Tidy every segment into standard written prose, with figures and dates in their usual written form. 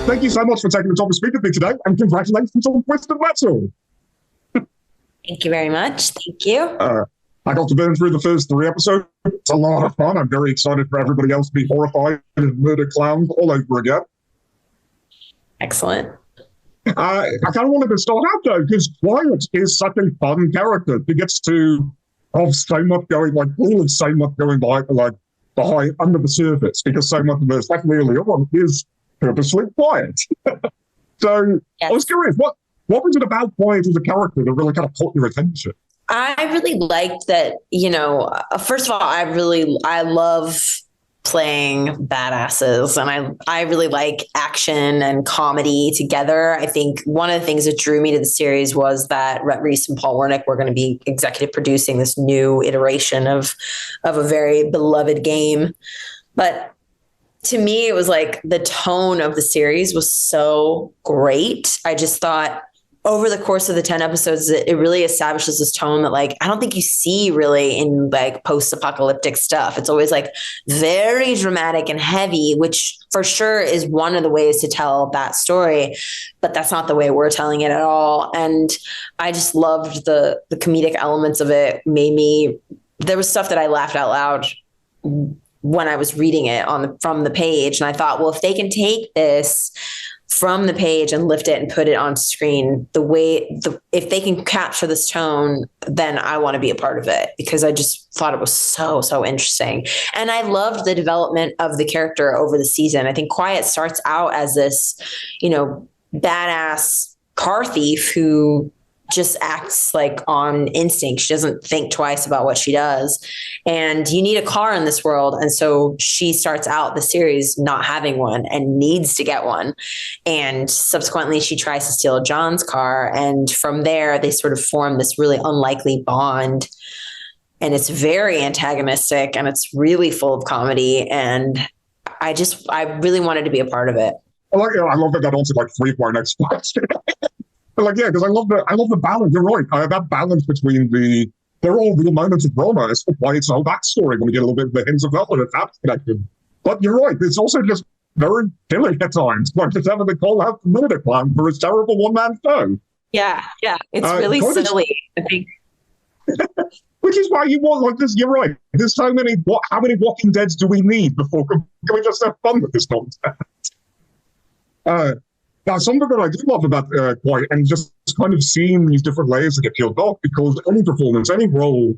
thank you so much for taking the time to speak with me today, and congratulations on Twisted Metal. Thank you very much. Thank you. I got to burn through the first 3 episodes. It's a lot of fun. I'm very excited for everybody else to be horrified and murder clowns all over again. Excellent. I kind of wanted to start out though, because Quiet is such a fun character. He gets to have so much going, like really so much going by, like behind under the surface, because so much of it, especially early on, is purposely quiet. So yes. I was curious, what was it about Quiet as a character that really kind of caught your attention? I really liked that, first of all, I love playing badasses, and I really like action and comedy together. I think one of the things that drew me to the series was that Rhett Reese and Paul Wernick were going to be executive producing this new iteration of a very beloved game. But to me, it was like the tone of the series was so great. I just thought over the course of the 10 episodes, it really establishes this tone that like, I don't think you see really in like post-apocalyptic stuff. It's always like very dramatic and heavy, which for sure is one of the ways to tell that story, but that's not the way we're telling it at all. And I just loved the comedic elements of it. There was stuff that I laughed out loud when I was reading it from the page. And I thought, well, if they can take this from the page and lift it and put it on screen, if they can capture this tone, then I want to be a part of it, because I just thought it was so interesting. And I loved the development of the character over the season. I think Quiet starts out as this, badass car thief who just acts like on instinct. She doesn't think twice about what she does. And you need a car in this world. And so she starts out the series not having one and needs to get one. And subsequently she tries to steal John's car. And from there, they sort of form this really unlikely bond. And it's very antagonistic and it's really full of comedy. And I really wanted to be a part of it. I love that answered like 3 of my next questions. Because I love the balance. You're right. That balance between there are all real moments of drama. It's why it's a whole backstory when we get a little bit of the hints of that, and that's connected. But you're right. It's also just very silly at times. Like just having the call out the murder plan for his terrible one-man show. Yeah. It's really silly, I think. Which is why you want like this. You're right. There's so many. How many Walking Deads do we need before can we just have fun with this nonsense? Now, something that I do love about Quiet, and just kind of seeing these different layers that get peeled off, because any performance, any role,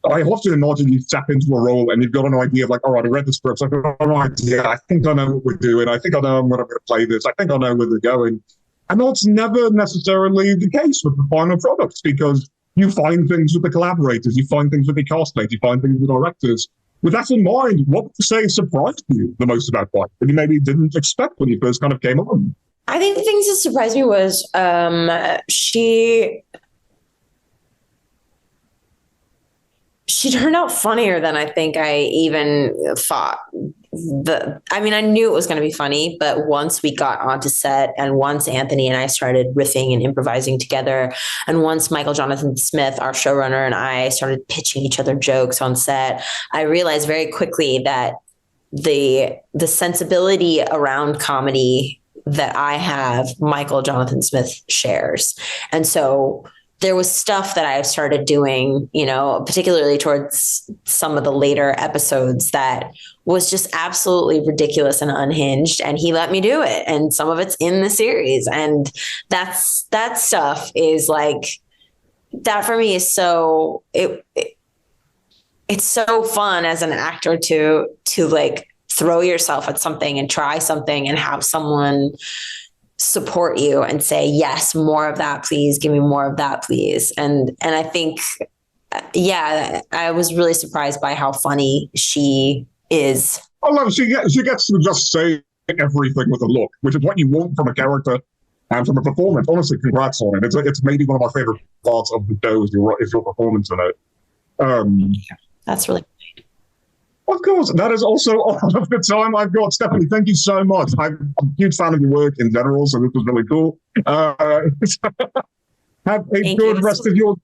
I often imagine you step into a role and you've got an idea of like, all right, I read the script, I've got an idea, I think I know what we're doing, I think I know when I'm going to play this, I think I know where they're going. And that's never necessarily the case with the final products, because you find things with the collaborators, you find things with the castmates, you find things with directors. With that in mind, what would you say surprised you the most about Quiet that you maybe didn't expect when you first kind of came on? I think the things that surprised me was she turned out funnier than I think I even thought. I knew it was going to be funny, but once we got onto set and once Anthony and I started riffing and improvising together, and once Michael Jonathan Smith, our showrunner, and I started pitching each other jokes on set, I realized very quickly that the sensibility around comedy that I have, Michael Jonathan Smith shares. And so there was stuff that I started doing, particularly towards some of the later episodes, that was just absolutely ridiculous and unhinged. And he let me do it. And some of it's in the series. And that stuff is like, that for me is so, it's so fun as an actor to like throw yourself at something and try something and have someone support you and say, yes, more of that, please. Give me more of that, please. And I think, I was really surprised by how funny she is. I love it. She gets to just say everything with a look, which is what you want from a character and from a performance. Honestly, congrats on it. It's maybe one of my favorite parts of the show is your performance in it. That's really great. Of course, that is also all of the time I've got. Stephanie, thank you so much. I'm a huge fan of your work in general, so this was really cool. Have a good rest of your...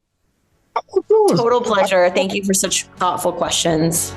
Total pleasure. Thank you for such thoughtful questions.